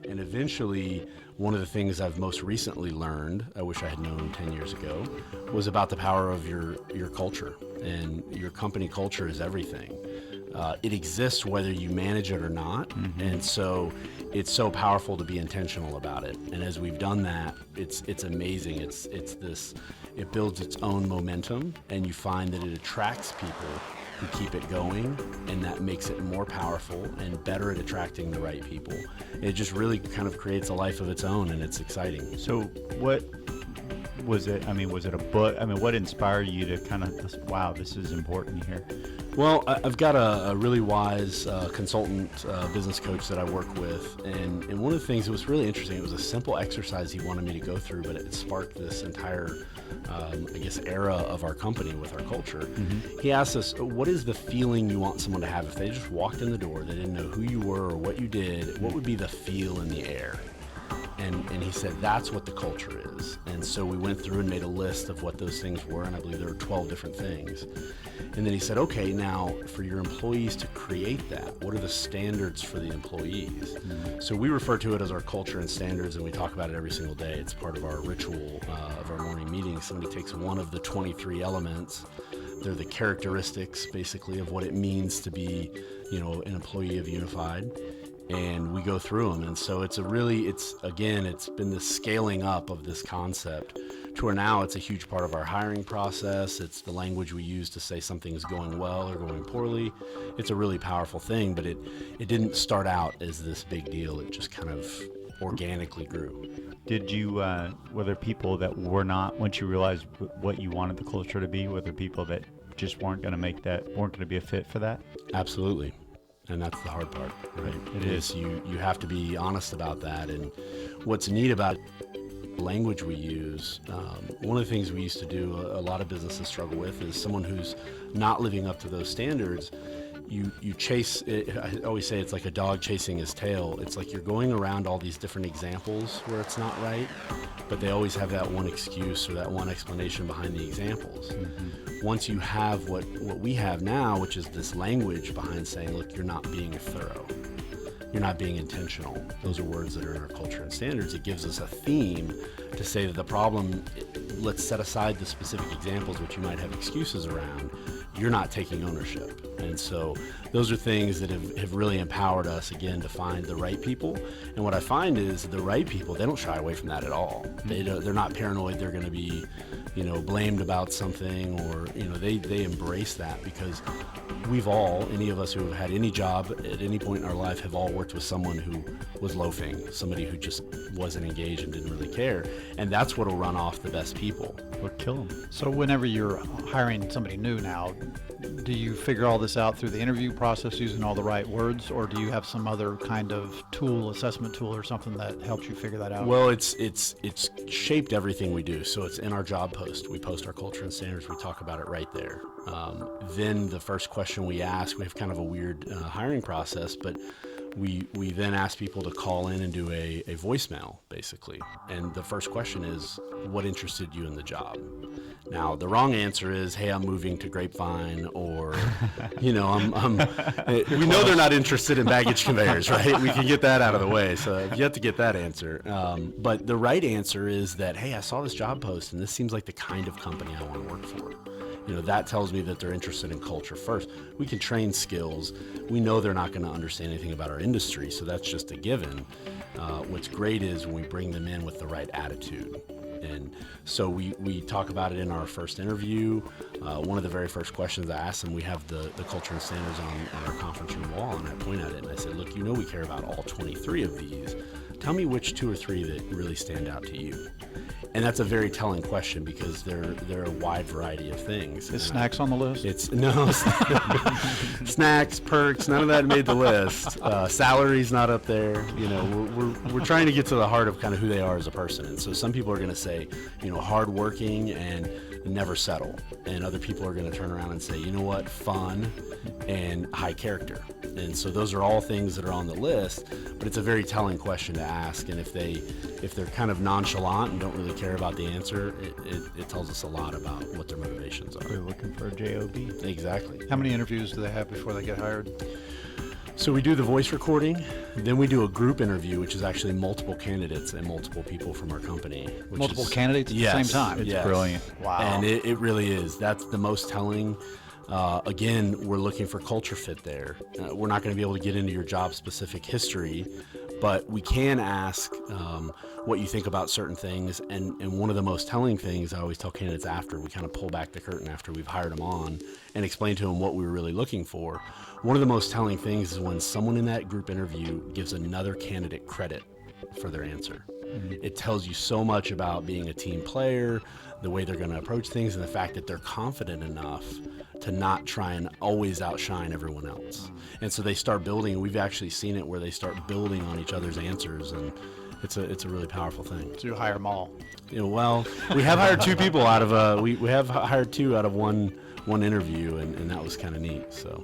And eventually, one of the things I've most recently learned, I wish I had known 10 years ago, was about the power of your culture. And your company culture is everything. It exists whether you manage it or not. Mm-hmm. And so it's so powerful to be intentional about it. And as we've done that, it's amazing. It builds its own momentum, and you find that it attracts people who keep it going, and that makes it more powerful and better at attracting the right people. It just really kind of creates a life of its own, and it's exciting. So what was it? I mean, was it a book? I mean, what inspired you to kind of, wow, this is important here? Well, I've got a really wise consultant business coach that I work with, and one of the things that was really interesting, it was a simple exercise he wanted me to go through, but it sparked this entire, era of our company with our culture. Mm-hmm. He asked us, what is the feeling you want someone to have if they just walked in the door, they didn't know who you were or what you did, what would be the feel in the air? And he said, that's what the culture is. And so we went through and made a list of what those things were, and I believe there were 12 different things. And then he said, okay, now for your employees to create that, what are the standards for the employees? Mm-hmm. So we refer to it as our culture and standards, and we talk about it every single day. It's part of our ritual of our morning meetings. Somebody takes one of the 23 elements. They're the characteristics, basically, of what it means to be, an employee of Unified. And we go through them. And so it's been the scaling up of this concept to where now it's a huge part of our hiring process. It's the language we use to say something is going well or going poorly. It's a really powerful thing, but it didn't start out as this big deal. It just kind of organically grew. Did you, were there people that were not, once you realized what you wanted the culture to be, were there people that just weren't going to be a fit for that? Absolutely. And that's the hard part, right? It is. You have to be honest about that. And what's neat about the language we use, one of the things we used to do, a lot of businesses struggle with, is someone who's not living up to those standards. You chase it. I always say it's like a dog chasing his tail. It's like you're going around all these different examples where it's not right, but they always have that one excuse or that one explanation behind the examples. Mm-hmm. Once you have what we have now, which is this language behind saying, look, you're not being thorough. You're not being intentional. Those are words that are in our culture and standards. It gives us a theme to say that the problem, let's set aside the specific examples which you might have excuses around. You're not taking ownership. And so those are things that have really empowered us, again, to find the right people. And what I find is the right people, they don't shy away from that at all. They're not paranoid they're going to be, blamed about something, or, they embrace that, because we've all, any of us who have had any job at any point in our life, have all worked with someone who was loafing, somebody who just wasn't engaged and didn't really care. And that's what'll run off the best people. Or kill them. So whenever you're hiring somebody new now, do you figure all this out through the interview process using all the right words, or do you have some other kind of assessment tool or something that helps you figure that out? Well, it's shaped everything we do. So it's in our job post. We post our culture and standards. We talk about it right there. Then the first question we ask, we have kind of a weird hiring process, but we then ask people to call in and do a voicemail, basically. And the first question is, what interested you in the job? Now, the wrong answer is, hey, I'm moving to Grapevine, or, we know they're not interested in baggage conveyors, right? We can get that out of the way. So you have to get that answer. But the right answer is that, hey, I saw this job post, and this seems like the kind of company I want to work for. That tells me that they're interested in culture first. We can train skills. We know they're not going to understand anything about our industry, so that's just a given. What's great is when we bring them in with the right attitude. And so we talk about it in our first interview. One of the very first questions I asked them, we have the culture and standards on our conference room wall, and I point at it and I said, look, we care about all 23 of these. Tell me which 2 or 3 that really stand out to you. And that's a very telling question, because they're a wide variety of things. Is snacks on the list? It's no snacks, perks, none of that made the list. Salary's not up there. We're trying to get to the heart of kind of who they are as a person. And so some people are going to say, hardworking and never settle. And other people are going to turn around and say, fun and high character. And so those are all things that are on the list, but it's a very telling question to ask. And if they're kind of nonchalant and don't really care about the answer, it tells us a lot about what their motivations are. They're looking for a job. Exactly. How many interviews do they have before they get hired? So we do the voice recording, then we do a group interview, which is actually multiple candidates and multiple people from our company. Multiple candidates at the same time? It's brilliant. Wow. And it really is. That's the most telling. Again, we're looking for culture fit there. We're not going to be able to get into your job-specific history, but we can ask what you think about certain things. And one of the most telling things I always tell candidates after, we kind of pull back the curtain after we've hired them on and explain to them what we were really looking for. One of the most telling things is when someone in that group interview gives another candidate credit for their answer. It tells you so much about being a team player, the way they're going to approach things, and the fact that they're confident enough to not try and always outshine everyone else. And so they start building. We've actually seen it where they start building on each other's answers, and it's a really powerful thing. So you hire them all. Well, we have hired two people out of we have hired two out of one interview, and that was kind of neat. So.